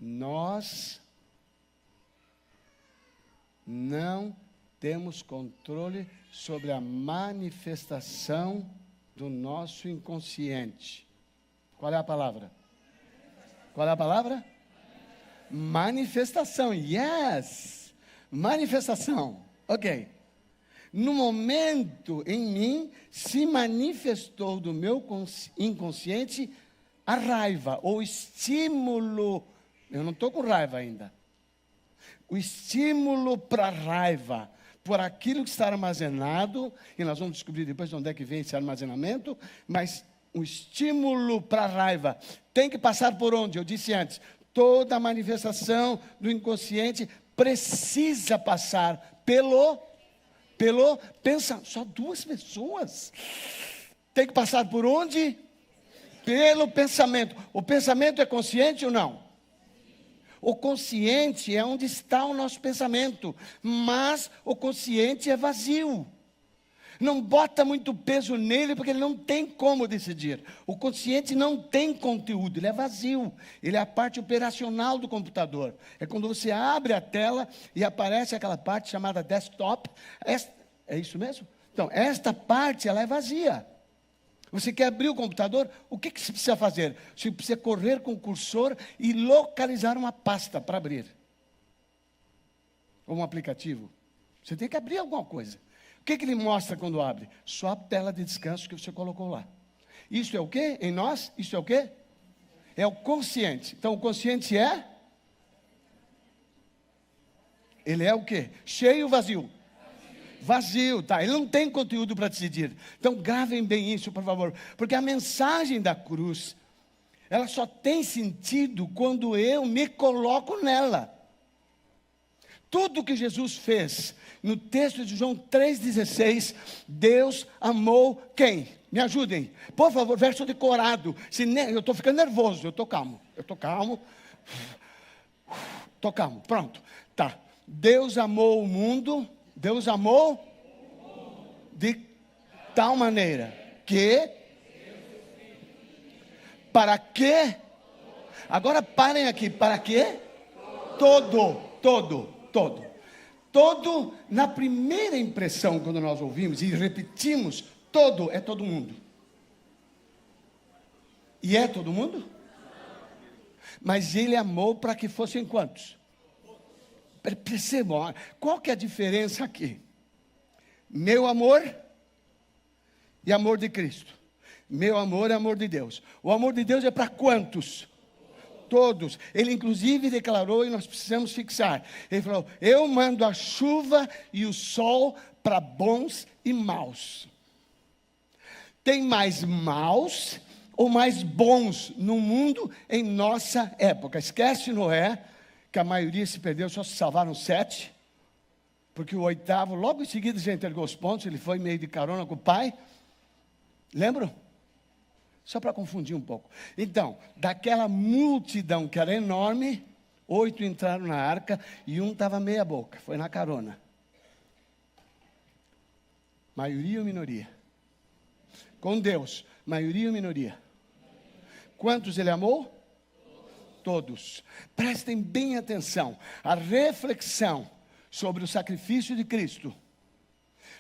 nós não temos controle sobre a manifestação do nosso inconsciente. Qual é a palavra? Qual é a palavra? Manifestação. Yes! Manifestação. Ok. No momento em mim se manifestou do meu inconsciente a raiva, ou estímulo. Eu não estou com raiva ainda. O estímulo para a raiva, por aquilo que está armazenado, e nós vamos descobrir depois de onde é que vem esse armazenamento, mas o estímulo para a raiva tem que passar por onde? Eu disse antes, toda manifestação do inconsciente precisa passar pelo pensamento. Só duas pessoas. Tem que passar por onde? Pelo pensamento. O pensamento é consciente ou não? O consciente é onde está o nosso pensamento, mas o consciente é vazio. Não bota muito peso nele, porque ele não tem como decidir. O consciente não tem conteúdo, ele é vazio. Ele é a parte operacional do computador. É quando você abre a tela e aparece aquela parte chamada desktop. É isso mesmo? Então, esta parte, ela é vazia. Você quer abrir o computador, o que você precisa fazer? Você precisa correr com o cursor e localizar uma pasta para abrir. Ou um aplicativo. Você tem que abrir alguma coisa. O que ele mostra quando abre? Só a tela de descanso que você colocou lá. Isso é o quê? Em nós, isso é o quê? É o consciente. Então, o consciente é? Ele é o quê? Cheio ou vazio? Vazio, tá? Ele não tem conteúdo para decidir. Então, gravem bem isso, por favor. Porque a mensagem da cruz, ela só tem sentido quando eu me coloco nela. Tudo que Jesus fez, no texto de João 3,16, Deus amou quem? Me ajudem. Por favor, verso decorado. Eu estou ficando nervoso, eu estou calmo. Estou calmo, pronto. Tá. Deus amou o mundo. Deus amou de tal maneira que, para quê? Agora parem aqui, para quê? Todo, na primeira impressão, quando nós ouvimos e repetimos, todo é todo mundo. E é todo mundo? Mas ele amou para que fossem quantos? Percebam, qual que é a diferença aqui? Meu amor e amor de Cristo. Meu amor é amor de Deus. O amor de Deus é para quantos? Todos. Ele inclusive declarou, e nós precisamos fixar. Ele falou, eu mando a chuva e o sol para bons e maus. Tem mais maus ou mais bons no mundo em nossa época? Esquece Noé, que a maioria se perdeu, só se salvaram 7, porque o 8º, logo em seguida já entregou os pontos, ele foi meio de carona com o pai, lembram? Só para confundir um pouco. Então, daquela multidão que era enorme, 8 entraram na arca e um estava meia boca, foi na carona. Maioria ou minoria? Com Deus, maioria ou minoria? Quantos ele amou? Todos. Prestem bem atenção. A reflexão sobre o sacrifício de Cristo,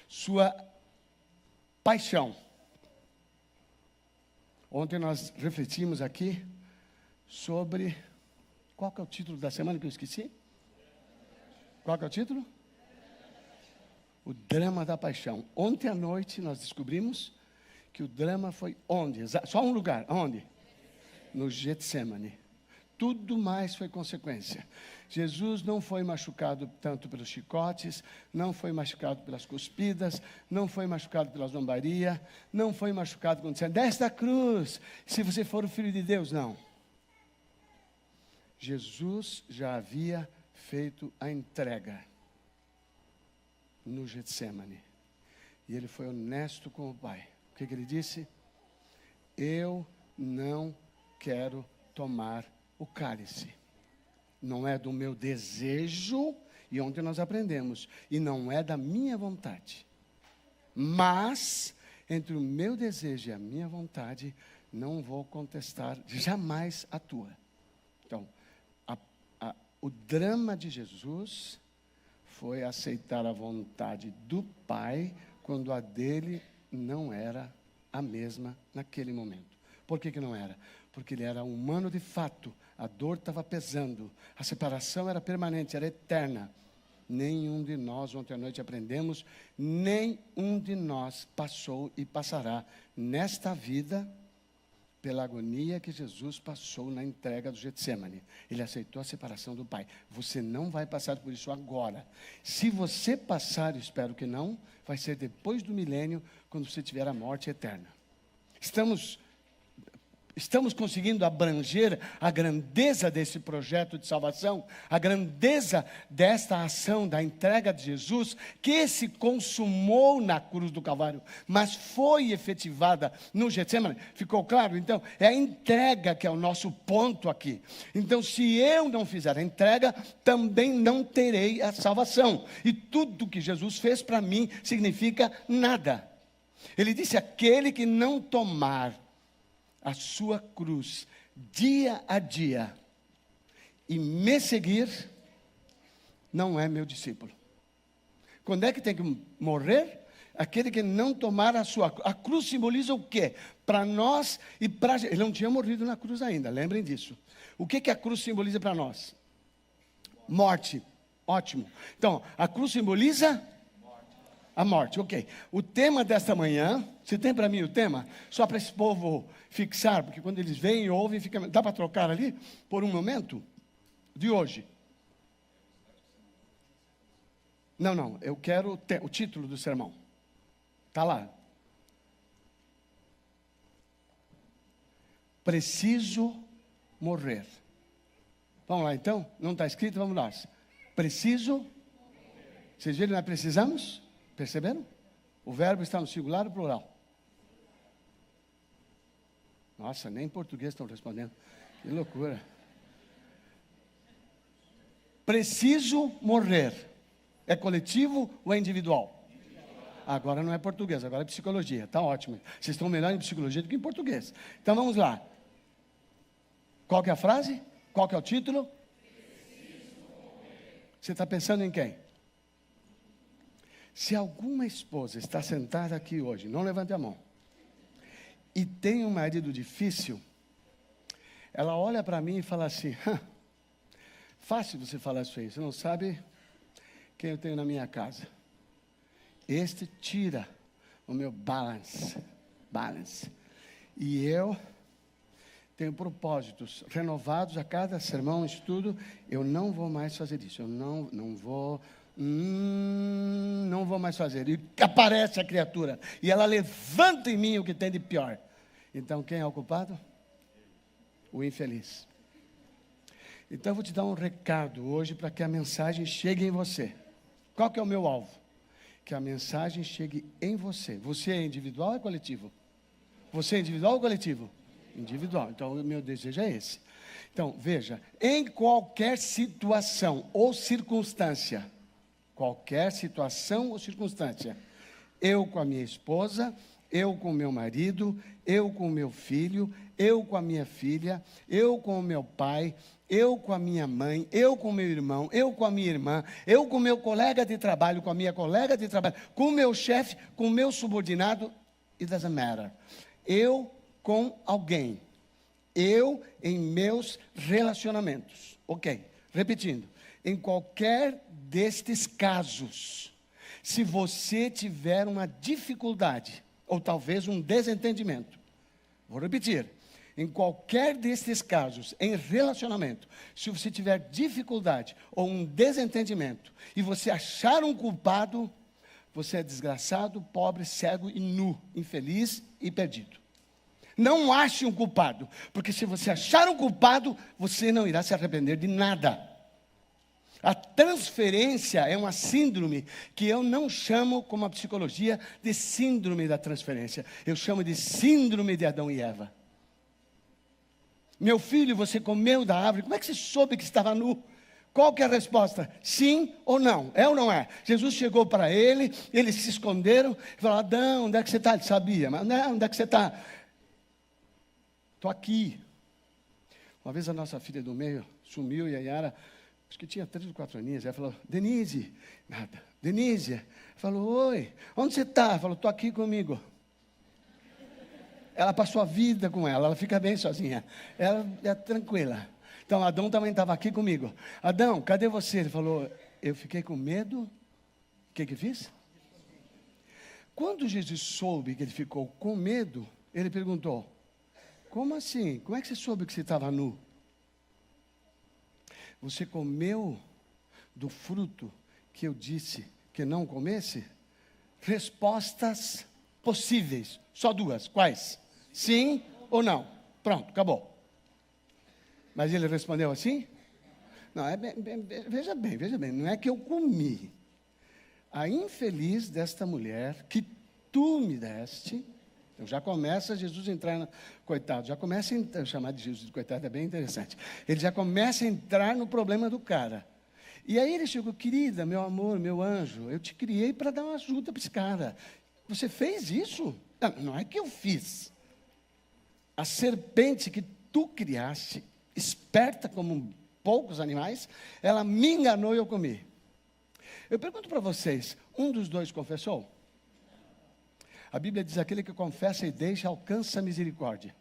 sua paixão. Ontem nós refletimos aqui sobre, qual que é o título da semana que eu esqueci? Qual que é o título? O drama da paixão. Ontem à noite nós descobrimos que o drama foi onde? Só um lugar, onde? No Getsemane. Tudo mais foi consequência. Jesus não foi machucado tanto pelos chicotes, não foi machucado pelas cuspidas, não foi machucado pela zombaria, não foi machucado quando disse, desta cruz, se você for o Filho de Deus, não. Jesus já havia feito a entrega no Getsemane. E ele foi honesto com o Pai. O que ele disse? Eu não quero tomar o cálice. Não é do meu desejo, e ontem nós aprendemos, e não é da minha vontade. Mas, entre o meu desejo e a minha vontade, não vou contestar jamais a tua. Então, O drama de Jesus foi aceitar a vontade do Pai quando a dele não era a mesma naquele momento. Por que não era? Porque ele era humano de fato, a dor estava pesando, a separação era permanente, era eterna. Nenhum de nós, ontem à noite aprendemos, nenhum de nós passou e passará nesta vida pela agonia que Jesus passou na entrega do Getsemane. Ele aceitou a separação do Pai. Você não vai passar por isso agora. Se você passar, espero que não, vai ser depois do milênio, quando você tiver a morte eterna. Estamos conseguindo abranger a grandeza desse projeto de salvação, a grandeza desta ação da entrega de Jesus, que se consumou na cruz do Calvário, mas foi efetivada no Getsemane. Ficou claro? Então, é a entrega que é o nosso ponto aqui. Então, se eu não fizer a entrega, também não terei a salvação. E tudo que Jesus fez para mim significa nada. Ele disse: aquele que não tomar a sua cruz, dia a dia, e me seguir, não é meu discípulo. Quando é que tem que morrer? Aquele que não tomar a sua cruz. A cruz simboliza o quê? Para nós e para... Ele não tinha morrido na cruz ainda, lembrem disso. O que a cruz simboliza para nós? Morte. Ótimo. Então, a cruz simboliza... a morte, ok. O tema desta manhã, você tem para mim o tema? Só para esse povo fixar, porque quando eles veem e ouvem, fica... Dá para trocar ali, por um momento? De hoje. Não, eu quero o título do sermão. Está lá. Preciso morrer. Vamos lá então? Não está escrito? Vamos lá. Preciso. Vocês viram, nós precisamos? Perceberam? O verbo está no singular ou plural? Nossa, nem em português estão respondendo. Que loucura. Preciso morrer. É coletivo ou é individual? Agora não é português, agora é psicologia. Está ótimo. Vocês estão melhor em psicologia do que em português. Então vamos lá. Qual que é a frase? Qual que é o título? Você está pensando em quem? Se alguma esposa está sentada aqui hoje, não levante a mão, e tem um marido difícil, ela olha para mim e fala assim: fácil você falar isso aí, você não sabe quem eu tenho na minha casa. Este tira o meu balance. E eu tenho propósitos renovados a cada sermão, estudo. Eu não vou mais fazer isso, eu não vou mais fazer. E aparece a criatura, e ela levanta em mim o que tem de pior. Então quem é o culpado? O infeliz. Então eu vou te dar um recado hoje para que a mensagem chegue em você. Qual que é o meu alvo? Que a mensagem chegue em você. Você é individual ou é coletivo? Você é individual ou coletivo? Individual. Então o meu desejo é esse. Então veja, em qualquer situação ou circunstância, eu com a minha esposa, eu com o meu marido, eu com o meu filho, eu com a minha filha, eu com o meu pai, eu com a minha mãe, eu com o meu irmão, eu com a minha irmã, eu com o meu colega de trabalho, com a minha colega de trabalho, com o meu chefe, com o meu subordinado, it doesn't matter. Eu com alguém, eu em meus relacionamentos, ok, repetindo, em qualquer destes casos, se você tiver uma dificuldade, ou talvez um desentendimento, vou repetir, em qualquer destes casos, em relacionamento, se você tiver dificuldade ou um desentendimento, e você achar um culpado, você é desgraçado, pobre, cego e nu, infeliz e perdido. Não ache um culpado, porque se você achar um culpado, você não irá se arrepender de nada. A transferência é uma síndrome que eu não chamo, como a psicologia, de síndrome da transferência. Eu chamo de síndrome de Adão e Eva. Meu filho, você comeu da árvore, como é que você soube que estava nu? Qual que é a resposta? Sim ou não? É ou não é? Jesus chegou para ele, eles se esconderam, e falou: Adão, onde é que você está? Ele sabia, mas não, onde é que você está? Estou aqui. Uma vez a nossa filha do meio sumiu e a Yara acho que tinha 3 ou 4 aninhos. Ela falou, Denise, nada. Denise, falou, oi, onde você está? Falou, estou aqui comigo. Ela passou a vida com ela fica bem sozinha. Ela é tranquila. Então, Adão também estava aqui comigo. Adão, cadê você? Ele falou, eu fiquei com medo. O que fiz? Quando Jesus soube que ele ficou com medo, ele perguntou, como assim? Como é que você soube que você estava nu? Você comeu do fruto que eu disse que não comesse? Respostas possíveis, só 2. Quais? Sim ou não? Pronto, acabou. Mas ele respondeu assim? Não, veja bem, não é que eu comi. A infeliz desta mulher que tu me deste, então já começa Jesus a entrar, coitado, já começa a chamar de Jesus de coitado, é bem interessante. Ele já começa a entrar no problema do cara. E aí ele chegou, querida, meu amor, meu anjo, eu te criei para dar uma ajuda para esse cara. Você fez isso? Não é que eu fiz. A serpente que tu criaste, esperta como poucos animais, ela me enganou e eu comi. Eu pergunto para vocês, um dos 2 confessou? A Bíblia diz, aquele que confessa e deixa, alcança a misericórdia.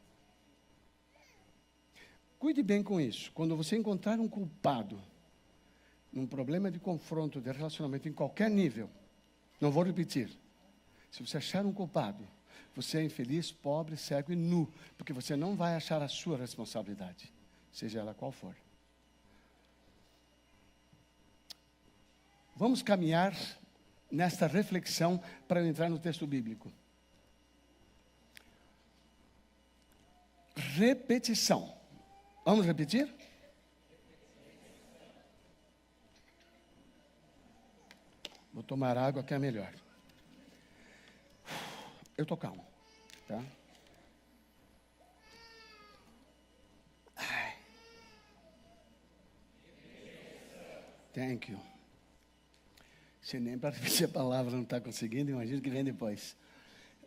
Cuide bem com isso. Quando você encontrar um culpado, num problema de confronto, de relacionamento, em qualquer nível, não vou repetir. Se você achar um culpado, você é infeliz, pobre, cego e nu, porque você não vai achar a sua responsabilidade, seja ela qual for. Vamos caminhar nesta reflexão para eu entrar no texto bíblico. Repetição. Vamos repetir? Vou tomar água que é melhor. Eu estou calmo, tá? Ai. Thank you. Se nem para repetir a palavra não está conseguindo, imagina que vem depois.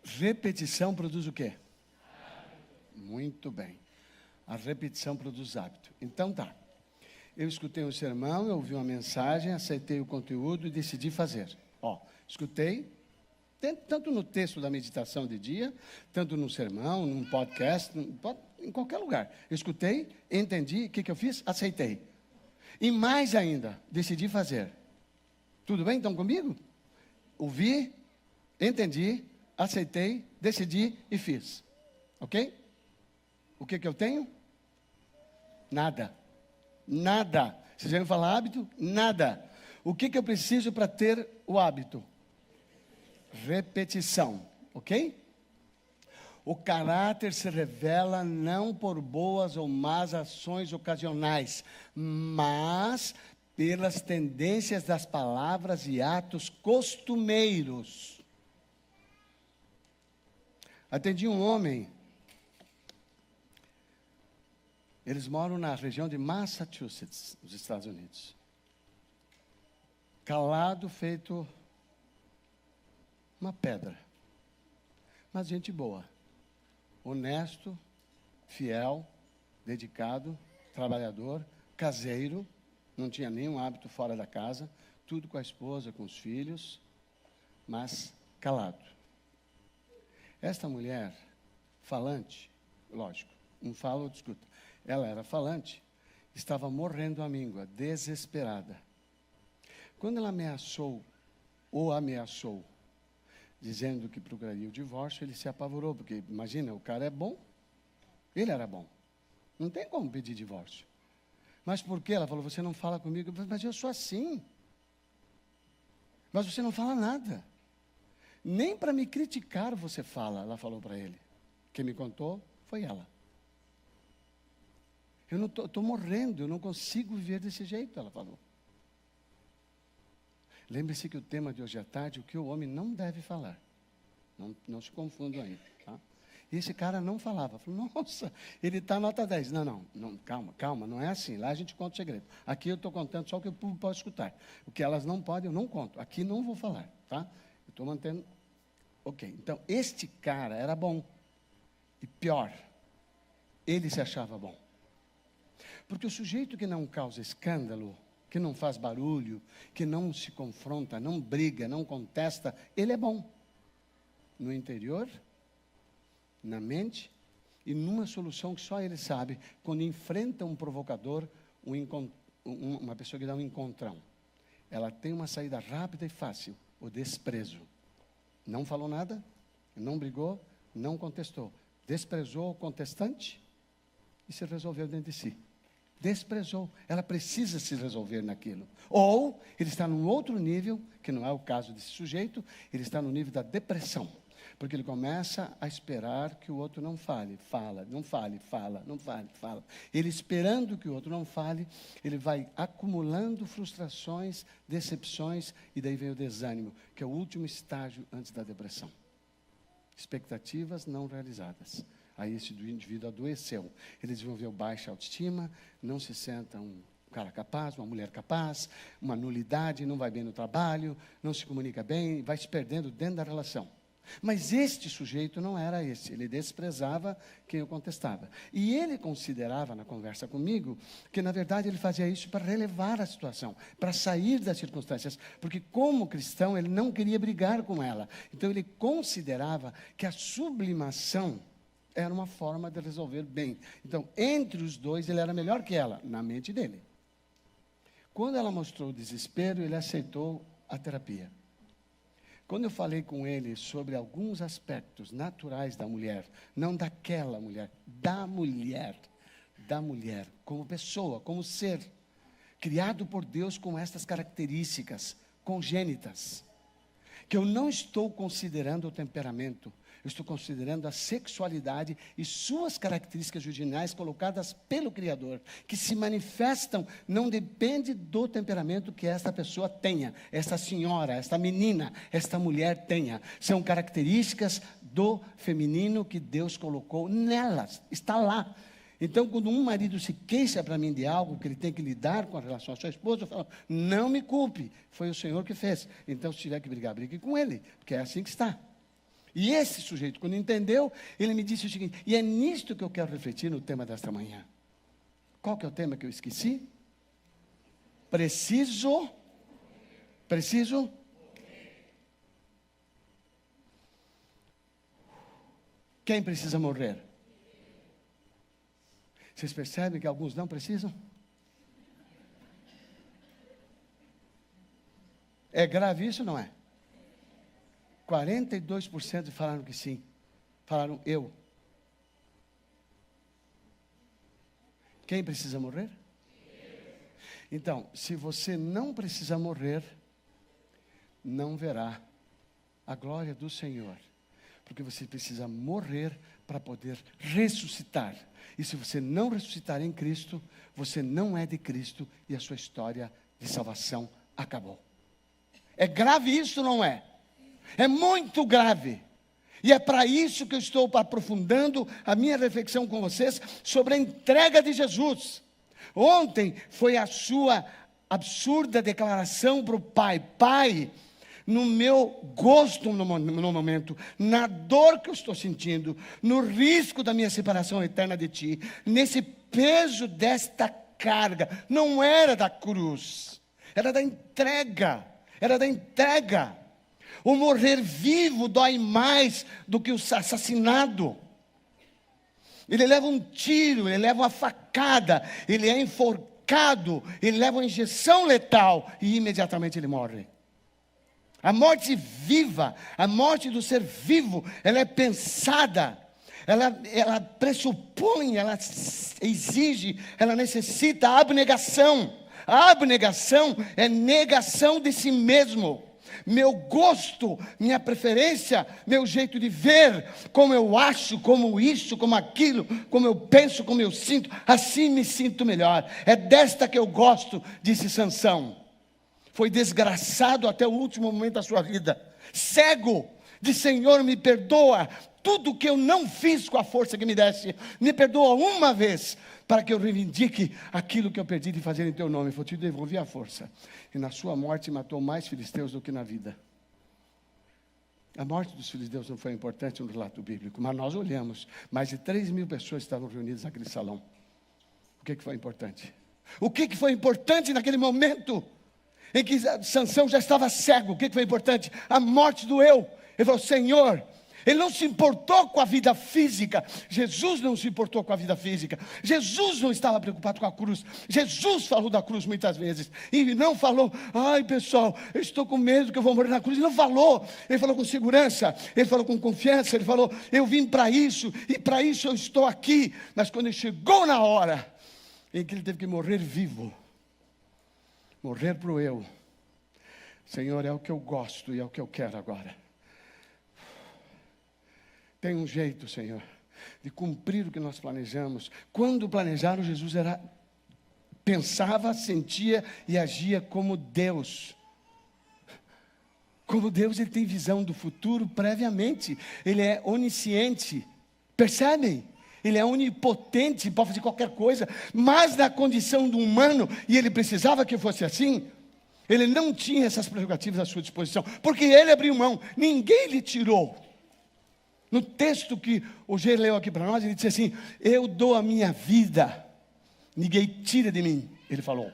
Repetição produz o quê? Muito bem. A repetição produz hábito. Então tá. Eu escutei um sermão, eu ouvi uma mensagem, aceitei o conteúdo e decidi fazer. Escutei, tanto no texto da meditação de dia, tanto no sermão, num podcast, em qualquer lugar. Eu escutei, entendi, o que eu fiz? Aceitei. E mais ainda, decidi fazer. Tudo bem? Estão comigo? Ouvi, entendi, aceitei, decidi e fiz. Ok? O que eu tenho? Nada. Nada. Vocês já ouviram falar hábito? Nada. O que eu preciso para ter o hábito? Repetição. Ok? O caráter se revela não por boas ou más ações ocasionais, mas pelas tendências das palavras e atos costumeiros. Atendi um homem. Eles moram na região de Massachusetts, nos Estados Unidos. Calado, feito uma pedra. Mas gente boa. Honesto, fiel, dedicado, trabalhador, caseiro. Não tinha nenhum hábito fora da casa. Tudo com a esposa, com os filhos. Mas calado. Esta mulher, falante, lógico, um fala, outro escuta. Ela era falante, estava morrendo à míngua, desesperada. Quando ela ameaçou, dizendo que procuraria o divórcio, ele se apavorou, porque imagina, o cara é bom, ele era bom. Não tem como pedir divórcio. Mas por quê? Ela falou, você não fala comigo. Mas eu sou assim. Mas você não fala nada. Nem para me criticar você fala, ela falou para ele. Quem me contou foi ela. Eu não estou morrendo, eu não consigo viver desse jeito, ela falou. Lembre-se que o tema de hoje à tarde, o que o homem não deve falar. Não se confundam aí, tá? E esse cara não falava. Falou, nossa, ele está nota 10. Não, calma, não é assim. Lá a gente conta o segredo. Aqui eu estou contando só o que o público pode escutar. O que elas não podem, eu não conto. Aqui não vou falar, tá? Eu estou mantendo... Ok, então, este cara era bom. E pior, ele se achava bom. Porque o sujeito que não causa escândalo, que não faz barulho, que não se confronta, não briga, não contesta, ele é bom. No interior, na mente e numa solução que só ele sabe, quando enfrenta um provocador, uma pessoa que dá um encontrão. Ela tem uma saída rápida e fácil, o desprezo. Não falou nada, não brigou, não contestou. Desprezou o contestante e se resolveu dentro de si. Desprezou. Ela precisa se resolver naquilo. Ou ele está num outro nível, que não é o caso desse sujeito, ele está no nível da depressão. Porque ele começa a esperar que o outro não fale. Fala, não fale, fala, não fale, fala. Ele esperando que o outro não fale, ele vai acumulando frustrações, decepções, e daí vem o desânimo, que é o último estágio antes da depressão. Expectativas não realizadas. Aí esse indivíduo adoeceu. Ele desenvolveu baixa autoestima, não se senta um cara capaz, uma mulher capaz, uma nulidade, não vai bem no trabalho, não se comunica bem, vai se perdendo dentro da relação. Mas este sujeito não era esse, ele desprezava quem o contestava. E ele considerava, na conversa comigo, que na verdade ele fazia isso para relevar a situação, para sair das circunstâncias, porque como cristão ele não queria brigar com ela. Então ele considerava que a sublimação era uma forma de resolver bem. Então, entre os dois, ele era melhor que ela, na mente dele. Quando ela mostrou o desespero, ele aceitou a terapia. Quando eu falei com ele sobre alguns aspectos naturais da mulher, não daquela mulher, da mulher, como pessoa, como ser, criado por Deus com estas características congênitas, que eu não estou considerando o temperamento, eu estou considerando a sexualidade e suas características originais colocadas pelo Criador, que se manifestam, não depende do temperamento que esta pessoa tenha, esta senhora, esta menina, esta mulher tenha. São características do feminino que Deus colocou nelas, está lá. Então, quando um marido se queixa para mim de algo que ele tem que lidar com a relação à sua esposa, eu falo, não me culpe, foi o Senhor que fez. Então, se tiver que brigar, brigue com ele, porque é assim que está. E esse sujeito, quando entendeu, ele me disse o seguinte, e é nisto que eu quero refletir no tema desta manhã. Qual que é o tema que eu esqueci? Preciso. Quem precisa morrer? Vocês percebem que alguns não precisam? É grave isso, não é? 42% falaram que sim. Falaram eu. Quem precisa morrer? Então, se você não precisa morrer, não verá a glória do Senhor. Porque você precisa morrer para poder ressuscitar. E se você não ressuscitar em Cristo, você não é de Cristo e a sua história de salvação acabou. É grave isso, não é? É muito grave. E é para isso que eu estou aprofundando a minha reflexão com vocês sobre a entrega de Jesus. Ontem foi a sua absurda declaração para o Pai. Pai, no meu gosto no momento, na dor que eu estou sentindo, no risco da minha separação eterna de Ti, nesse peso desta carga, não era da cruz, era da entrega, O morrer vivo dói mais do que o assassinado. Ele leva um tiro, ele leva uma facada, ele é enforcado, ele leva uma injeção letal e imediatamente ele morre. A morte viva, a morte do ser vivo, ela é pensada, ela pressupõe, ela exige, ela necessita abnegação. A abnegação é negação de si mesmo. Meu gosto, minha preferência, meu jeito de ver, como eu acho, como isso, como aquilo, como eu penso, como eu sinto, assim me sinto melhor. É desta que eu gosto, disse Sansão. Foi desgraçado até o último momento da sua vida. Cego, disse, Senhor, me perdoa tudo que eu não fiz com a força que me deste. Me perdoa uma vez, para que eu reivindique aquilo que eu perdi de fazer em teu nome. Vou te devolver a força. E na sua morte matou mais filisteus do que na vida. A morte dos filisteus não foi importante no relato bíblico, mas nós olhamos, mais de 3.000 pessoas estavam reunidas naquele salão. O que foi importante? O que foi importante naquele momento em que Sansão já estava cego? O que foi importante? A morte do eu. Ele falou: Senhor, ele não se importou com a vida física. Jesus não se importou com a vida física. Jesus não estava preocupado com a cruz. Jesus falou da cruz muitas vezes. E não falou: ai pessoal, eu estou com medo que eu vou morrer na cruz. Ele não falou. Ele falou com segurança. Ele falou com confiança. Ele falou: eu vim para isso. E para isso eu estou aqui. Mas quando ele chegou na hora em que ele teve que morrer vivo, morrer para o eu, Senhor, é o que eu gosto e é o que eu quero agora. Tem um jeito, Senhor, de cumprir o que nós planejamos. Quando planejaram, Jesus pensava, sentia e agia como Deus. Como Deus, Ele tem visão do futuro previamente. Ele é onisciente. Percebem? Ele é onipotente, pode fazer qualquer coisa. Mas na condição do humano, e Ele precisava que fosse assim, Ele não tinha essas prerrogativas à sua disposição. Porque Ele abriu mão. Ninguém lhe tirou. No texto que o G leu aqui para nós, ele disse assim: eu dou a minha vida, ninguém tira de mim, ele falou.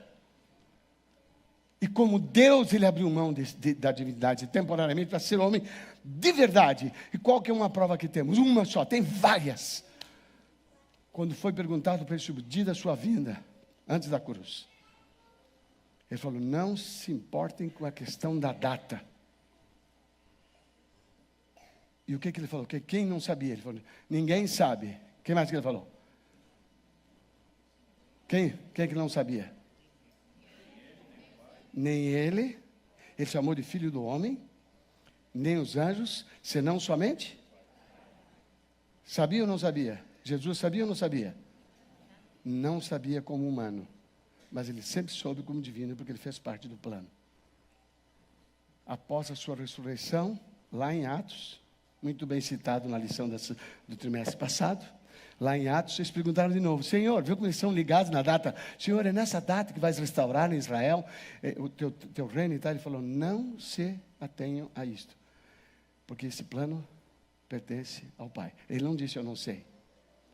E como Deus, ele abriu mão da divindade temporariamente para ser homem de verdade. E qual que é uma prova que temos? Uma só, tem várias. Quando foi perguntado para ele sobre o dia da sua vinda, antes da cruz, ele falou: não se importem com a questão da data. E o que ele falou? Quem não sabia? Ele falou: ninguém sabe. Quem mais que ele falou? Quem é que não sabia? Nem ele. Ele chamou de filho do homem. Nem os anjos, senão somente. Sabia ou não sabia? Jesus sabia ou não sabia? Não sabia como humano. Mas ele sempre soube como divino, porque ele fez parte do plano. Após a sua ressurreição, lá em Atos, muito bem citado na lição do trimestre passado. Lá em Atos, vocês perguntaram de novo: Senhor, viu como eles são ligados na data? Senhor, é nessa data que vais restaurar em Israel o teu reino e tal? Ele falou: não se atenham a isto, porque esse plano pertence ao Pai. Ele não disse: eu não sei.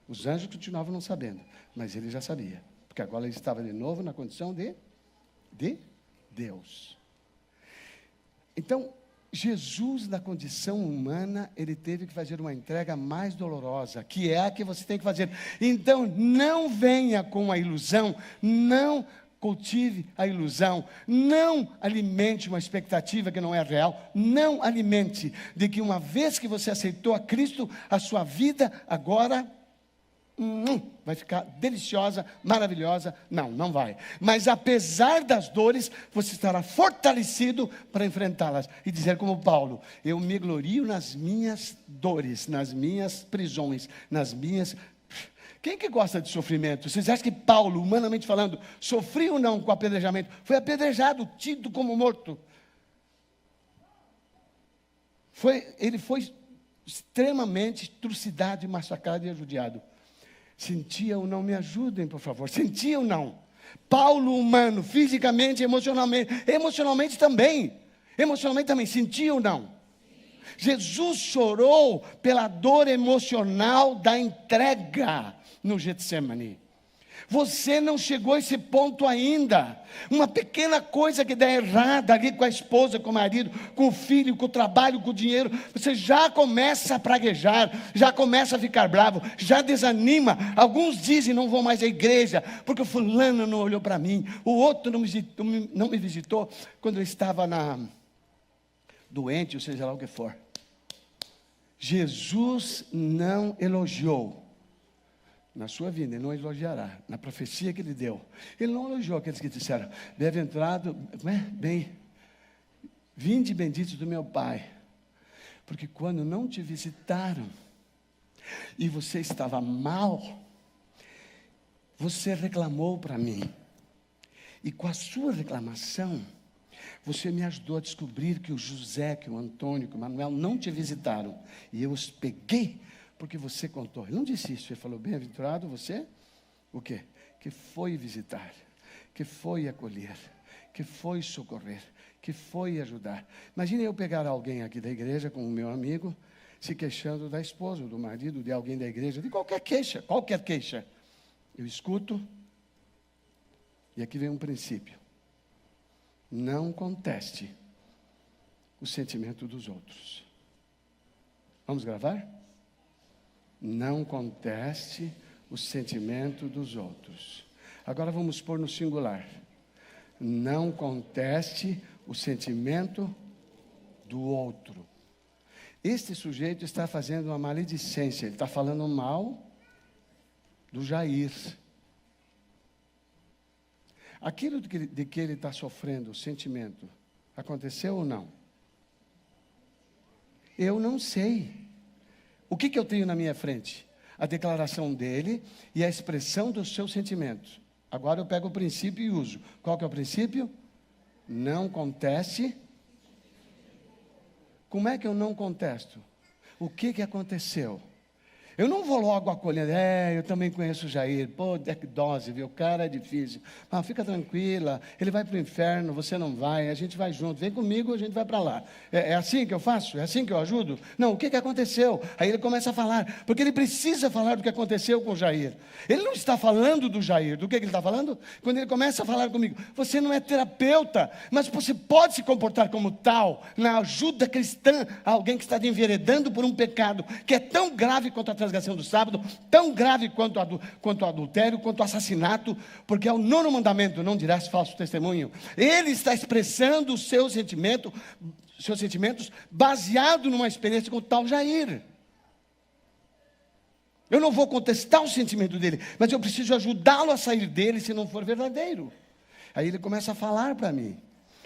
Os anjos continuavam não sabendo, mas ele já sabia, porque agora ele estava de novo na condição de Deus. Então, Jesus, na condição humana, ele teve que fazer uma entrega mais dolorosa, que é a que você tem que fazer. Então, não venha com a ilusão, não cultive a ilusão, não alimente uma expectativa que não é real, não alimente de que uma vez que você aceitou a Cristo, a sua vida agora vai ficar deliciosa, maravilhosa. Não vai. Mas apesar das dores, você estará fortalecido para enfrentá-las. E dizer como Paulo: eu me glorio nas minhas dores, nas minhas prisões, nas minhas... Quem que gosta de sofrimento? Vocês acham que Paulo, humanamente falando, sofreu ou não com apedrejamento? Foi apedrejado, tido como morto. Ele foi extremamente trucidado, massacrado e judiado. Sentia ou não? Me ajudem, por favor. Sentia ou não? Paulo, humano, fisicamente, emocionalmente também. Emocionalmente também, sentia ou não? Jesus chorou pela dor emocional da entrega no Getsemane. Você não chegou a esse ponto ainda. Uma pequena coisa que der errada ali com a esposa, com o marido, com o filho, com o trabalho, com o dinheiro, você já começa a praguejar, já começa a ficar bravo, já desanima. Alguns dizem: não vou mais à igreja, porque o fulano não olhou para mim, o outro não me visitou quando eu estava doente, ou seja lá o que for. Jesus não elogiou. Na sua vida, ele não elogiará. Na profecia que ele deu, ele não elogiou aqueles que disseram: bem-aventurado, vinde benditos do meu Pai, porque quando não te visitaram e você estava mal, você reclamou para mim, e com a sua reclamação você me ajudou a descobrir que o José, que o Antônio, que o Manuel não te visitaram, e eu os peguei porque você contou. Ele não disse isso, ele falou: bem-aventurado você, o quê? Que foi visitar, que foi acolher, que foi socorrer, que foi ajudar. Imagine eu pegar alguém aqui da igreja, como meu amigo, se queixando da esposa, do marido, de alguém da igreja, de qualquer queixa. Eu escuto, E aqui vem um princípio. Não conteste o sentimento dos outros. Vamos gravar? Não conteste o sentimento dos outros. Agora vamos pôr no singular. Não conteste o sentimento do outro. Este sujeito está fazendo uma maledicência, ele está falando mal do Jair. Aquilo de que ele está sofrendo, o sentimento, aconteceu ou não? Eu não sei. O que eu tenho na minha frente? A declaração dele e a expressão dos seus sentimentos. Agora eu pego o princípio e uso. Qual que é o princípio? Não conteste. Como é que eu não contesto? O que aconteceu? Eu não vou logo acolhendo, eu também conheço o Jair, que dose, viu, o cara é difícil. Mas fica tranquila, ele vai para o inferno, você não vai, a gente vai junto, vem comigo, a gente vai para lá. É assim que eu faço? É assim que eu ajudo? Não, o que aconteceu? Aí ele começa a falar, porque ele precisa falar do que aconteceu com o Jair. Ele não está falando do Jair, do que ele está falando? Quando ele começa a falar comigo, você não é terapeuta, mas você pode se comportar como tal, na ajuda cristã, a alguém que está enveredando por um pecado, que é tão grave quanto a transgressão do sábado, tão grave quanto o adultério, quanto o assassinato, porque é o 9º mandamento, não dirás falso testemunho. Ele está expressando os seus sentimentos baseado numa experiência com o tal Jair. Eu não vou contestar o sentimento dele, mas eu preciso ajudá-lo a sair dele se não for verdadeiro. Aí ele começa a falar para mim.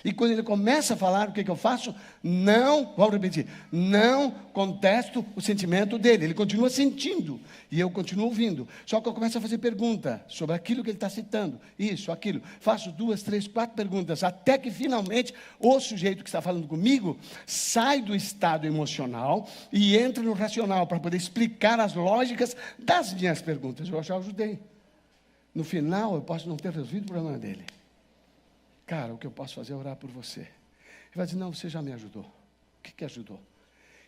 E quando ele começa a falar, o que eu faço? Vamos repetir, não contesto o sentimento dele. Ele continua sentindo e eu continuo ouvindo. Só que eu começo a fazer pergunta sobre aquilo que ele está citando. Isso, aquilo. Faço 2, 3, 4 perguntas, até que finalmente o sujeito que está falando comigo sai do estado emocional e entra no racional para poder explicar as lógicas das minhas perguntas. Eu já ajudei. No final, eu posso não ter resolvido o problema dele. Cara, o que eu posso fazer é orar por você. Ele vai dizer, não, você já me ajudou. O que ajudou?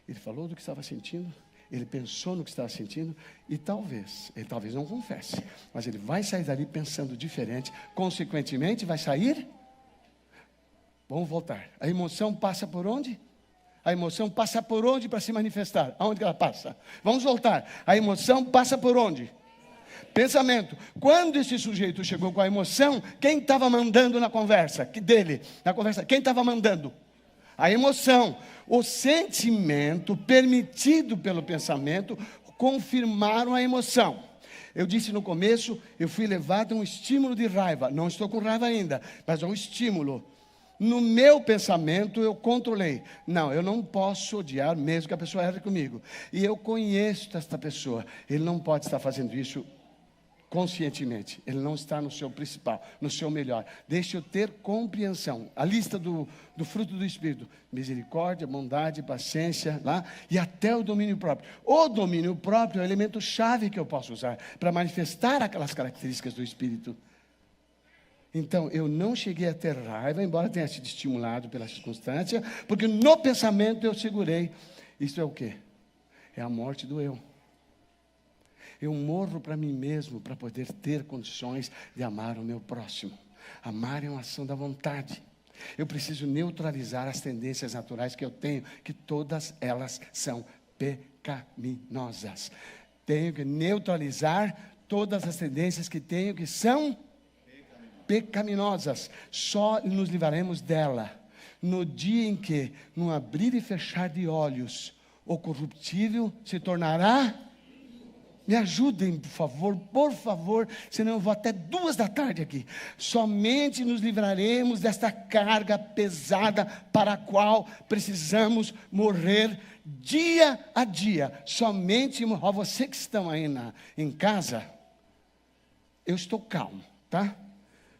Ele falou do que estava sentindo, ele pensou no que estava sentindo, e ele talvez não confesse, mas ele vai sair dali pensando diferente, consequentemente vai sair. Vamos voltar. A emoção passa por onde? A emoção passa por onde para se manifestar? Aonde que ela passa? Vamos voltar. A emoção passa por onde? Pensamento. Quando esse sujeito chegou com a emoção, quem estava mandando na conversa? Quem estava mandando? A emoção. O sentimento permitido pelo pensamento confirmaram a emoção. Eu disse no começo, eu fui levado a um estímulo de raiva. Não estou com raiva ainda, mas é um estímulo. No meu pensamento eu controlei. Não, eu não posso odiar mesmo que a pessoa erre comigo. E eu conheço esta pessoa. Ele não pode estar fazendo isso conscientemente. Ele não está no seu principal, no seu melhor. Deixe eu ter compreensão. A lista do fruto do Espírito. Misericórdia, bondade, paciência, e até o domínio próprio. O domínio próprio é o elemento chave que eu posso usar para manifestar aquelas características do Espírito. Então, eu não cheguei a ter raiva, embora tenha sido estimulado pela circunstância, porque no pensamento eu segurei. Isso é o quê? É a morte do eu. Eu morro para mim mesmo, para poder ter condições de amar o meu próximo. Amar é uma ação da vontade. Eu preciso neutralizar as tendências naturais que eu tenho, que todas elas são pecaminosas. Tenho que neutralizar todas as tendências que tenho, que são pecaminosas. Só nos livraremos dela no dia em que, no abrir e fechar de olhos, o corruptível se tornará. Me ajudem, por favor, senão eu vou até 2 da tarde aqui. Somente nos livraremos desta carga pesada para a qual precisamos morrer dia a dia. Somente, você que estão aí em casa, eu estou calmo, tá?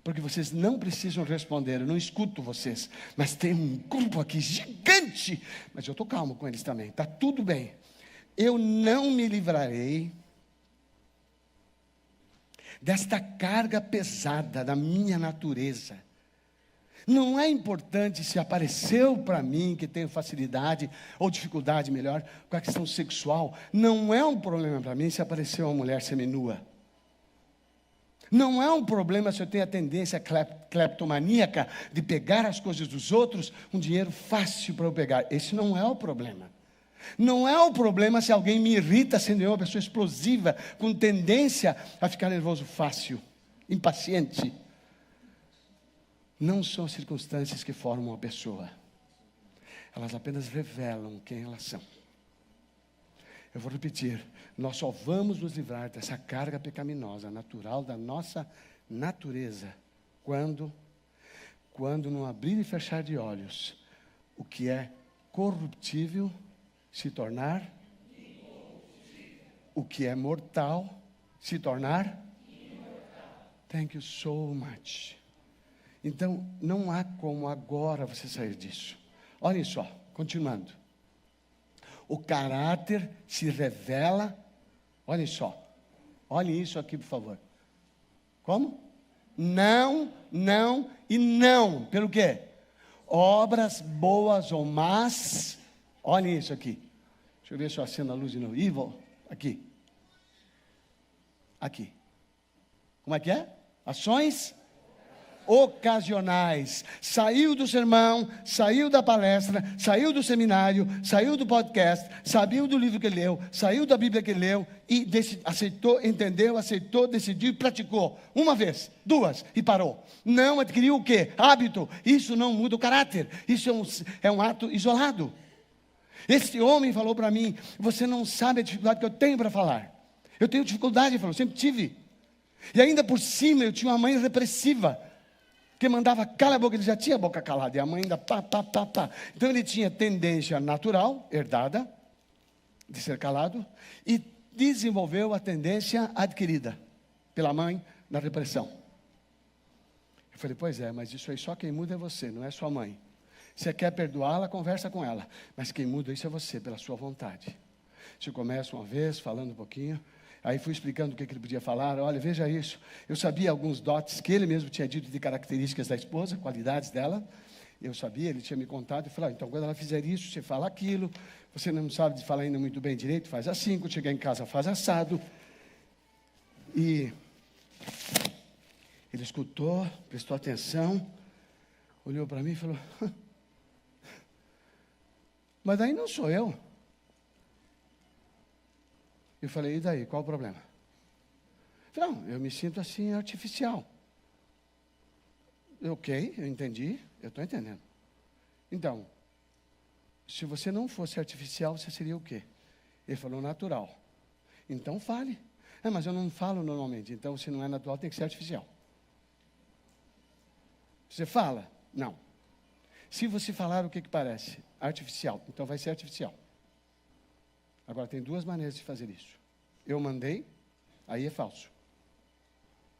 Porque vocês não precisam responder, eu não escuto vocês. Mas tem um grupo aqui gigante, mas eu estou calmo com eles também, está tudo bem. Eu não me livrarei desta carga pesada da minha natureza. Não é importante se apareceu para mim que tenho facilidade ou dificuldade, melhor, com a questão sexual. Não é um problema para mim se apareceu uma mulher seminua. Não é um problema se eu tenho a tendência cleptomaníaca de pegar as coisas dos outros, um dinheiro fácil para eu pegar. Esse não é o problema. Não é o problema se alguém me irrita, sendo eu uma pessoa explosiva, com tendência a ficar nervoso fácil, impaciente. Não são circunstâncias que formam uma pessoa. Elas apenas revelam quem elas são. Eu vou repetir, nós só vamos nos livrar dessa carga pecaminosa, natural da nossa natureza, quando no abrir e fechar de olhos, o que é corruptível se tornar imortal. O que é mortal se tornar imortal. Thank you so much. Então, não há como agora você sair disso. Olhem só, continuando. O caráter se revela, olhem só, olhem isso aqui, por favor. Como? Não, não e não. Pelo quê? Obras boas ou más, olhem isso aqui. Deixa eu ver se eu acendo a luz de novo. Evil, aqui. Aqui. Como é que é? Ações ocasionais. Saiu do sermão, saiu da palestra, saiu do seminário, saiu do podcast, saiu do livro que leu, saiu da Bíblia que leu e aceitou, entendeu, aceitou, decidiu e praticou. Uma vez, duas e parou. Não adquiriu o quê? Hábito. Isso não muda o caráter. Isso é um ato isolado. Esse homem falou para mim: você não sabe a dificuldade que eu tenho para falar. Eu tenho dificuldade, ele falou, sempre tive. E ainda por cima eu tinha uma mãe repressiva, que mandava cala a boca, ele já tinha a boca calada, e a mãe ainda pá. Então ele tinha tendência natural, herdada, de ser calado, e desenvolveu a tendência adquirida pela mãe na repressão. Eu falei, pois é, mas isso aí só quem muda é você, não é sua mãe. Você quer perdoá-la, conversa com ela, mas quem muda isso é você, pela sua vontade. Você começa uma vez, falando um pouquinho, aí fui explicando o que ele podia falar. Olha, veja isso. Eu sabia alguns dotes que ele mesmo tinha dito de características da esposa, qualidades dela. Eu sabia, ele tinha me contado. Eu falei, então quando ela fizer isso, você fala aquilo. Você não sabe falar ainda muito bem direito, faz assim. Quando chegar em casa, faz assado. E ele escutou, prestou atenção, olhou para mim e falou, mas daí não sou eu. Eu falei, e daí, qual o problema? Falei, não, eu me sinto assim artificial. Ok, eu entendi, eu estou entendendo. Então, se você não fosse artificial, você seria o quê? Ele falou, natural. Então fale. Mas eu não falo normalmente, então se não é natural, tem que ser artificial. Você fala? Não. Se você falar, o que parece? Artificial, então vai ser artificial. Agora, tem duas maneiras de fazer isso. Eu mandei, aí é falso.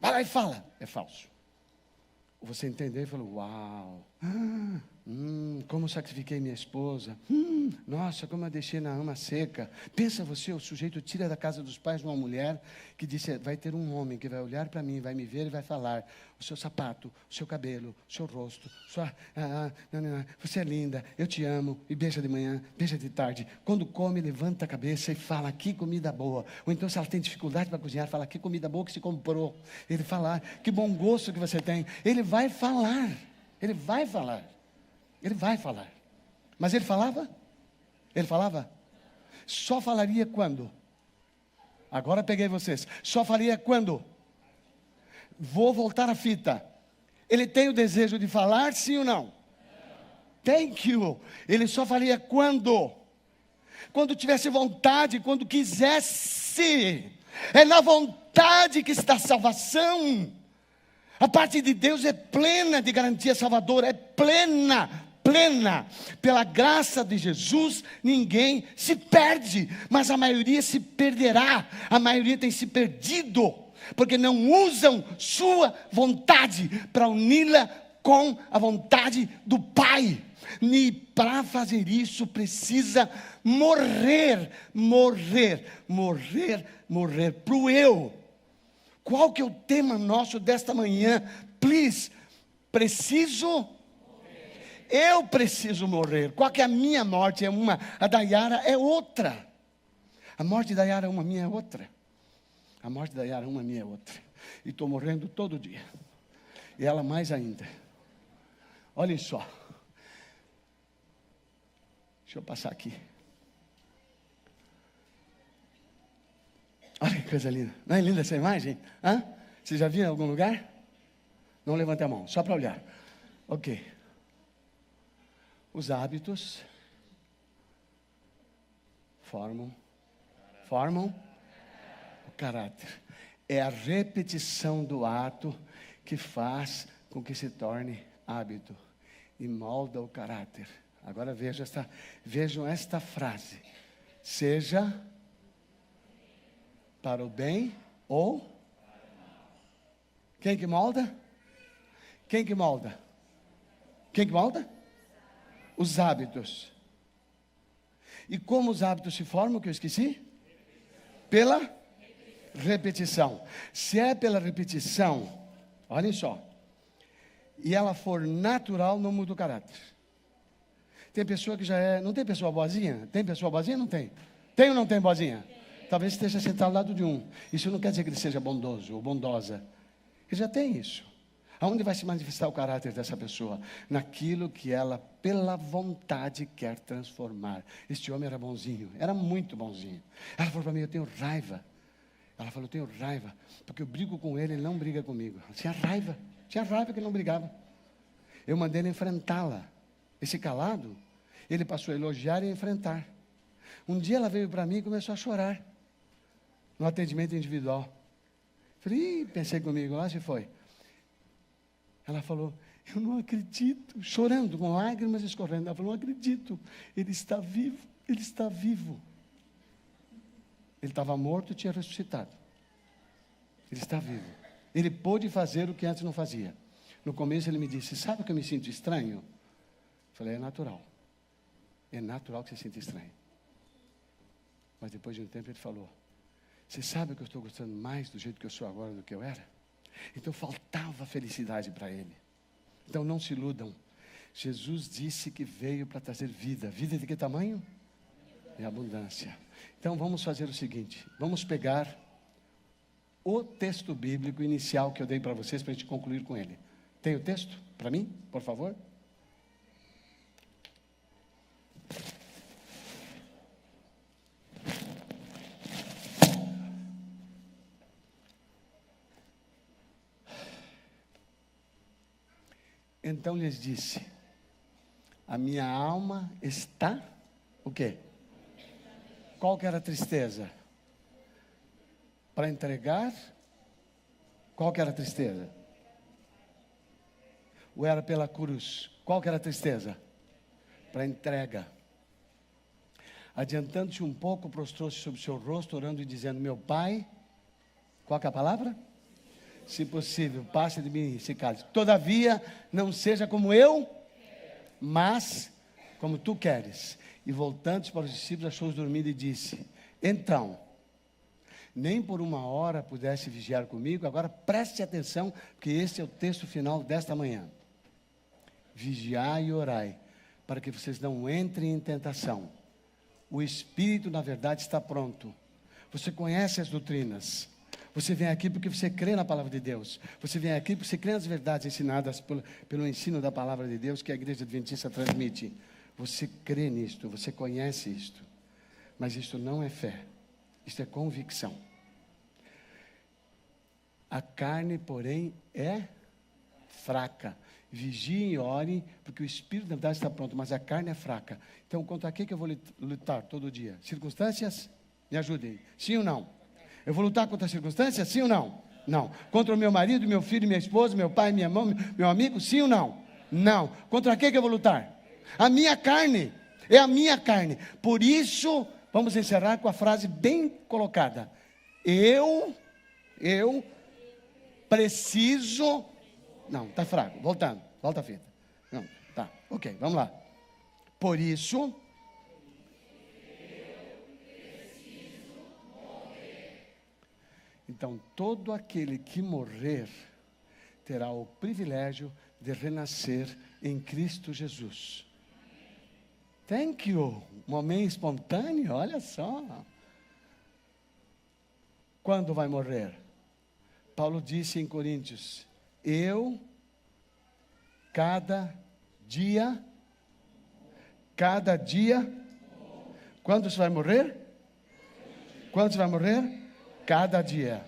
Vai lá e fala, é falso. Você entendeu e falou, uau, como sacrifiquei minha esposa, nossa, como eu deixei na ama seca. Pensa você, o sujeito tira da casa dos pais uma mulher que disse, vai ter um homem que vai olhar para mim, vai me ver e vai falar, o seu sapato, o seu cabelo, o seu rosto, você é linda, eu te amo, e beija de manhã, beija de tarde. Quando come, levanta a cabeça e fala, que comida boa. Ou então, se ela tem dificuldade para cozinhar, fala, que comida boa que se comprou. Ele fala, que bom gosto que você tem. Ele vai falar, ele vai falar. Ele vai falar. Mas ele falava? Ele falava? Só falaria quando? Agora peguei vocês. Só falaria quando? Vou voltar a fita. Ele tem o desejo de falar, sim ou não? Thank you. Ele só faria quando? Quando tivesse vontade, quando quisesse. É na vontade que está a salvação. A parte de Deus é plena de garantia salvadora, é plena. Pela graça de Jesus, ninguém se perde, mas a maioria se perderá, a maioria tem se perdido, porque não usam sua vontade para uni-la com a vontade do Pai. E para fazer isso precisa morrer para o eu. Qual que é o tema nosso desta manhã? Please, eu preciso morrer. Qual que é a minha morte? É uma, a da Yara é outra. A morte da Yara é uma, a minha é outra. A morte da Yara é uma, a minha é outra. E estou morrendo todo dia. E ela mais ainda. Olhem só. Deixa eu passar aqui. Olha que coisa linda. Não é linda essa imagem? Hã? Você já viu em algum lugar? Não levante a mão, só para olhar. Ok. Os hábitos formam o caráter. É a repetição do ato que faz com que se torne hábito e molda o caráter. Agora vejam esta frase. Seja para o bem ou... Quem que molda? Quem que molda? Quem que molda? Os hábitos. E como os hábitos se formam, que eu esqueci? Pela repetição. Se é pela repetição, olhem só, e ela for natural, não muda o caráter. Tem pessoa que já é... Não tem pessoa boazinha? Tem pessoa boazinha? Não tem. Tem ou não tem boazinha? Talvez esteja sentado ao lado de um. Isso não quer dizer que ele seja bondoso ou bondosa. Ele já tem isso. Aonde vai se manifestar o caráter dessa pessoa? Naquilo que ela, pela vontade, quer transformar. Este homem era bonzinho, era muito bonzinho. Ela falou para mim, eu tenho raiva. Ela falou, eu tenho raiva, porque eu brigo com ele, ele não briga comigo. Ela tinha raiva que ele não brigava. Eu mandei ele enfrentá-la. Esse calado, ele passou a elogiar e a enfrentar. Um dia ela veio para mim e começou a chorar. No atendimento individual. Falei, pensei comigo, lá se foi. Ela falou, eu não acredito, chorando, com lágrimas escorrendo. Ela falou, não acredito, ele está vivo, ele está vivo. Ele estava morto e tinha ressuscitado. Ele está vivo. Ele pôde fazer o que antes não fazia. No começo ele me disse, sabe que eu me sinto estranho? Falei, é natural. É natural que você se sinta estranho. Mas depois de um tempo ele falou, você sabe que eu estou gostando mais do jeito que eu sou agora do que eu era? Então faltava felicidade para ele. Então não se iludam. Jesus disse que veio para trazer vida. Vida de que tamanho? De abundância. Então vamos fazer o seguinte. Vamos pegar o texto bíblico inicial que eu dei para vocês, para a gente concluir com ele. Tem o texto para mim, por favor? Então lhes disse, a minha alma está, o quê? Qual que era a tristeza? Para entregar, qual que era a tristeza? Ou era pela cruz? Qual que era a tristeza? Para entrega. Adiantando-se um pouco, prostrou-se sobre o seu rosto, orando e dizendo, meu Pai, qual que é a palavra? Se possível, passe de mim esse cálice. Todavia, não seja como eu, mas como tu queres. E voltando-se para os discípulos, achou-os dormindo e disse, então, nem por uma hora pudesse vigiar comigo. Agora preste atenção, porque esse é o texto final desta manhã. Vigiai e orai, para que vocês não entrem em tentação. O espírito, na verdade, está pronto. Você conhece as doutrinas. Você vem aqui porque você crê na palavra de Deus. Você vem aqui porque você crê nas verdades ensinadas pelo ensino da palavra de Deus que a igreja adventista transmite. Você crê nisto, você conhece isto. Mas isto não é fé, isto é convicção. A carne, porém, é fraca. Vigiem e orem, porque o espírito, na verdade, está pronto, mas a carne é fraca. Então, contra que eu vou lutar todo dia? Circunstâncias? Me ajudem. Sim ou não? Eu vou lutar contra as circunstâncias? Sim ou não? Não. Contra o meu marido, meu filho, minha esposa, meu pai, minha mãe, meu amigo? Sim ou não? Não. Contra que eu vou lutar? A minha carne. É a minha carne. Por isso, vamos encerrar com a frase bem colocada. Eu preciso... Não, está fraco. Voltando. Volta a fita. Não, tá. Ok, vamos lá. Por isso... Então, todo aquele que morrer terá o privilégio de renascer em Cristo Jesus. Thank you. Momento espontâneo, olha só. Quando vai morrer? Paulo disse em Coríntios: eu, cada dia, quando você vai morrer? Quando você vai morrer? Cada dia.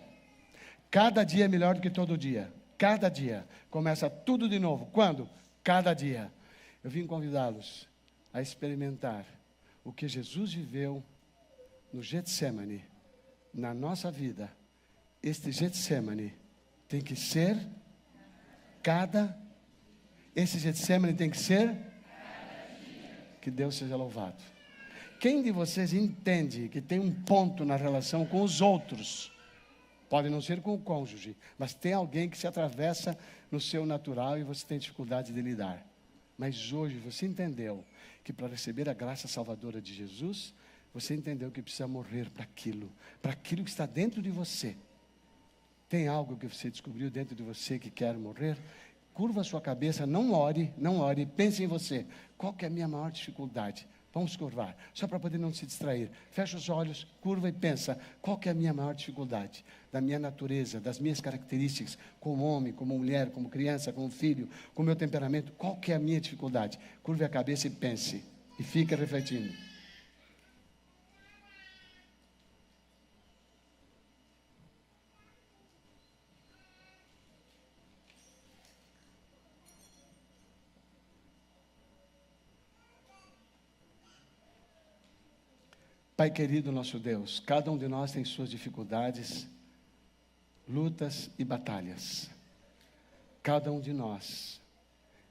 Cada dia é melhor do que todo dia. Cada dia. Começa tudo de novo. Quando? Cada dia. Eu vim convidá-los a experimentar o que Jesus viveu no Getsemane, na nossa vida. Este Getsemane tem que ser esse Getsemane tem que ser que Deus seja louvado. Quem de vocês entende que tem um ponto na relação com os outros? Pode não ser com o cônjuge, mas tem alguém que se atravessa no seu natural e você tem dificuldade de lidar. Mas hoje você entendeu que para receber a graça salvadora de Jesus, você entendeu que precisa morrer para aquilo que está dentro de você. Tem algo que você descobriu dentro de você que quer morrer? Curva a sua cabeça, não ore, pense em você. Qual que é a minha maior dificuldade? Vamos curvar, só para poder não se distrair. Fecha os olhos, curva e pensa, qual que é a minha maior dificuldade? Da minha natureza, das minhas características, como homem, como mulher, como criança, como filho, como meu temperamento, qual que é a minha dificuldade? Curve a cabeça e pense, e fique refletindo. Pai querido, nosso Deus, cada um de nós tem suas dificuldades, lutas e batalhas. Cada um de nós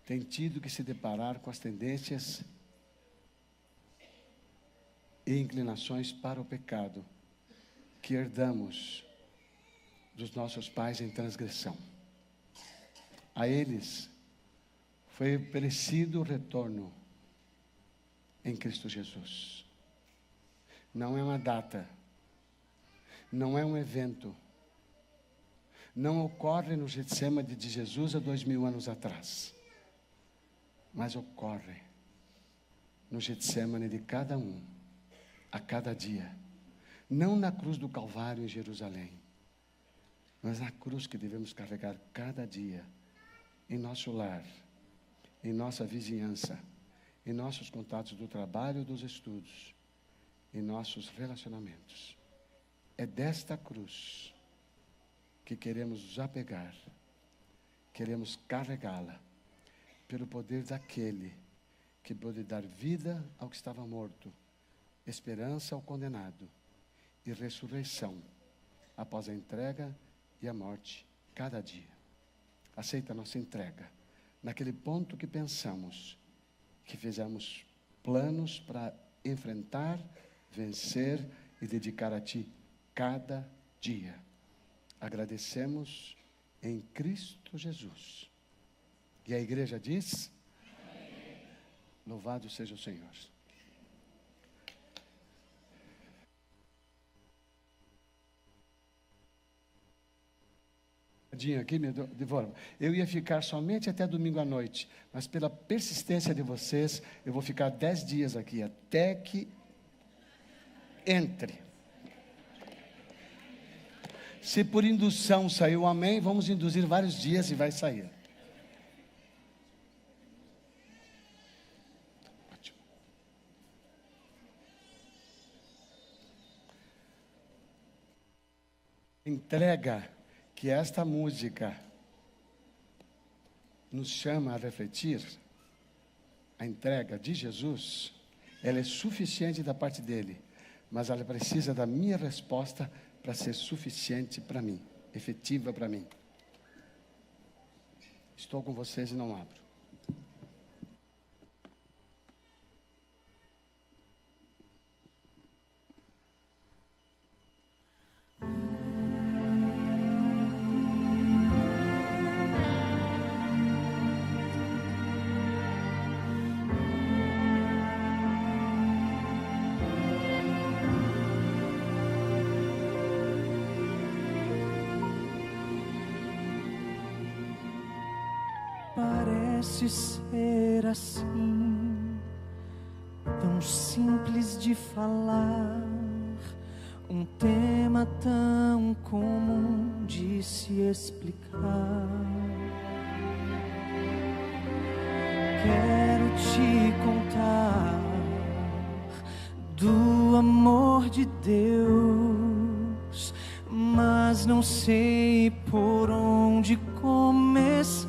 tem tido que se deparar com as tendências e inclinações para o pecado que herdamos dos nossos pais em transgressão. A eles foi oferecido o retorno em Cristo Jesus. Não é uma data, não é um evento, não ocorre no Getsemane de Jesus há 2000 anos atrás, mas ocorre no Getsemane de cada um, a cada dia, não na cruz do Calvário em Jerusalém, mas na cruz que devemos carregar cada dia, em nosso lar, em nossa vizinhança, em nossos contatos do trabalho e dos estudos, em nossos relacionamentos. É desta cruz que queremos nos apegar, queremos carregá-la, pelo poder daquele que pode dar vida ao que estava morto, esperança ao condenado e ressurreição após a entrega e a morte cada dia. Aceita a nossa entrega, naquele ponto que pensamos, que fizemos planos para enfrentar, vencer e dedicar a Ti cada dia. Agradecemos em Cristo Jesus. E a igreja diz: amém. Louvado seja o Senhor. Aqui, eu ia ficar somente até domingo à noite, mas pela persistência de vocês, eu vou ficar 10 dias aqui, até que entre. Se por indução saiu amém, vamos induzir vários dias e vai sair. Ótimo. Entrega que esta música nos chama a refletir, a entrega de Jesus, ela é suficiente da parte dele, mas ela precisa da minha resposta para ser suficiente para mim, efetiva para mim. Estou com vocês e não abro. Parece ser assim, tão simples de falar, um tema tão comum de se explicar. Quero te contar do amor de Deus, mas não sei por onde começar.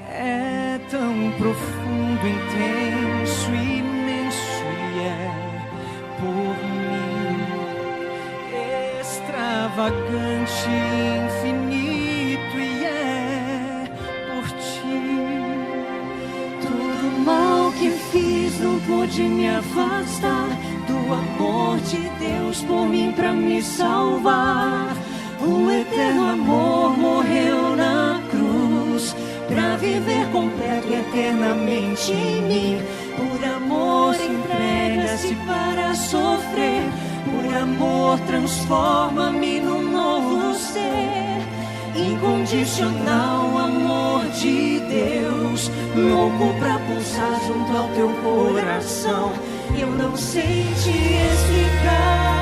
É tão profundo, intenso, imenso e é por mim extravagante, infinito e é por ti. Todo mal que fiz não pôde me afastar do amor de Deus por mim pra me salvar. O eterno amor morreu na cruz pra viver completo e eternamente em mim. Por amor entrega-se para sofrer, por amor transforma-me num novo ser. Incondicional amor de Deus, louco pra pulsar junto ao teu coração. Eu não sei te explicar.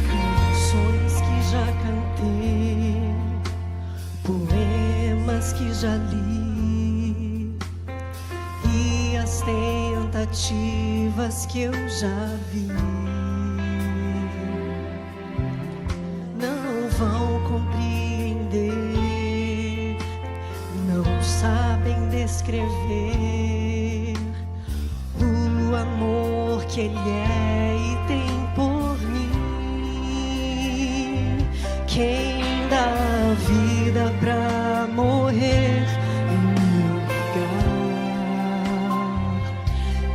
Canções que já cantei, poemas que já li, e as tentativas que eu já vi não vão compreender, não sabem descrever o amor que Ele é e tem por mim. Quem dá a vida pra morrer em meu lugar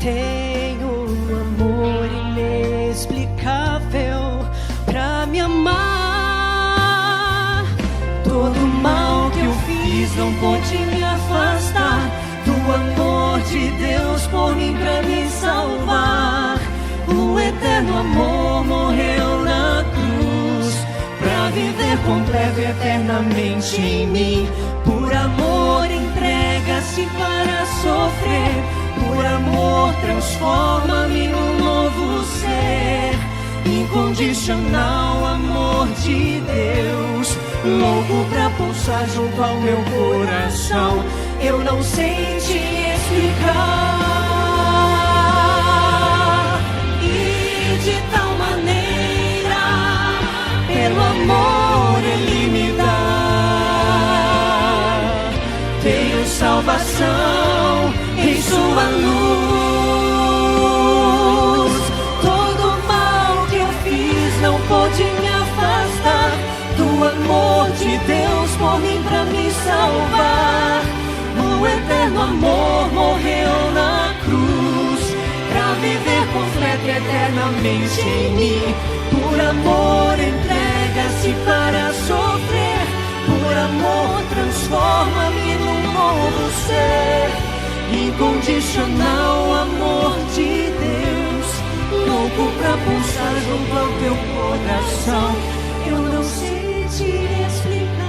tem um amor inexplicável pra me amar. Todo mal que eu fiz não pôde me afastar do amor de Deus por mim pra me salvar. O eterno amor morreu na cruz pra viver completo e eternamente em mim. Por amor entrega-se para sofrer, por amor transforma-me num novo ser. Incondicional amor de Deus, louco pra pulsar junto ao meu coração. Eu não sei te explicar. E de tal maneira, pelo amor Ele me dá. Tenho salvação em sua luz. Todo mal que eu fiz não pôde me afastar do amor de Deus por mim pra me salvar. O eterno amor morreu na cruz pra viver completo e eternamente em mim. Por amor entrega-se para sofrer, por amor transforma-me num novo ser. Incondicional amor de Deus, louco pra pulsar junto ao teu coração. Eu não sei te explicar.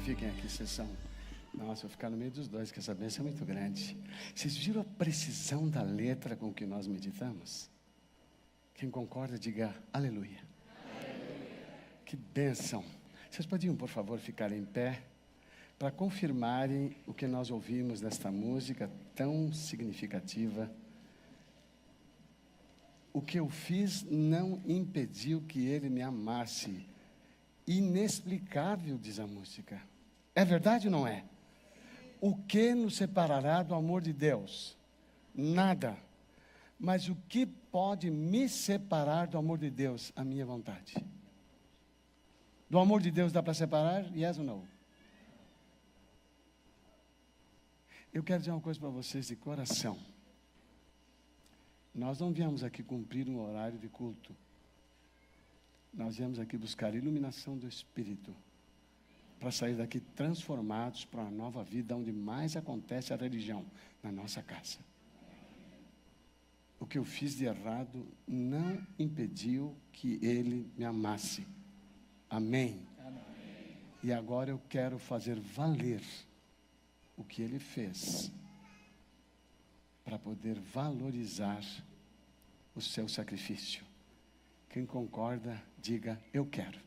Fiquem aqui, vocês são... Nossa, eu vou ficar no meio dos dois, que essa bênção é muito grande. Vocês viram a precisão da letra com que nós meditamos? Quem concorda, diga aleluia. Que bênção. Vocês podiam, por favor, ficar em pé para confirmarem o que nós ouvimos desta música tão significativa. O que eu fiz não impediu que Ele me amasse. Inexplicável, diz a música. É verdade ou não é? O que nos separará do amor de Deus? Nada. Mas o que pode me separar do amor de Deus? A minha vontade. Do amor de Deus dá para separar? Yes ou não? Eu quero dizer uma coisa para vocês de coração. Nós não viemos aqui cumprir um horário de culto. Nós viemos aqui buscar iluminação do Espírito, para sair daqui transformados para uma nova vida, onde mais acontece a religião, na nossa casa. O que eu fiz de errado não impediu que Ele me amasse. Amém? Amém. E agora eu quero fazer valer o que Ele fez, para poder valorizar o seu sacrifício. Quem concorda, diga, eu quero.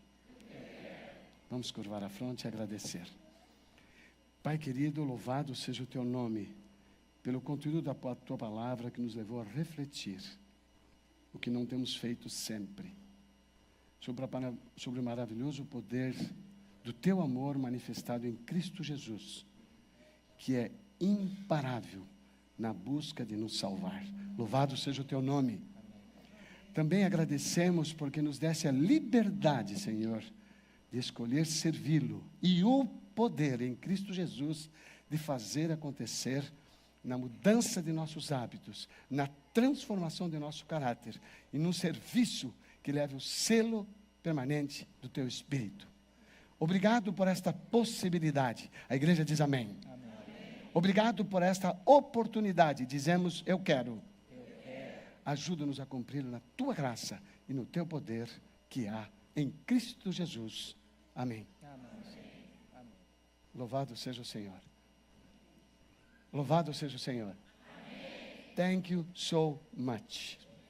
Vamos curvar a fronte e agradecer. Pai querido, louvado seja o teu nome, pelo conteúdo da tua palavra que nos levou a refletir o que não temos feito sempre, sobre o maravilhoso poder do teu amor manifestado em Cristo Jesus, que é imparável na busca de nos salvar. Louvado seja o teu nome. Também agradecemos porque nos desse a liberdade, Senhor, de escolher servi-lo e o poder em Cristo Jesus de fazer acontecer na mudança de nossos hábitos, na transformação de nosso caráter e num serviço que leve o selo permanente do teu Espírito. Obrigado por esta possibilidade. A igreja diz amém. Amém. Obrigado por esta oportunidade. Dizemos, eu quero. Ajuda-nos a cumpri-lo na tua graça e no teu poder que há em Cristo Jesus. Amém. Amém. Louvado seja o Senhor. Louvado seja o Senhor. Amém. Thank you so much.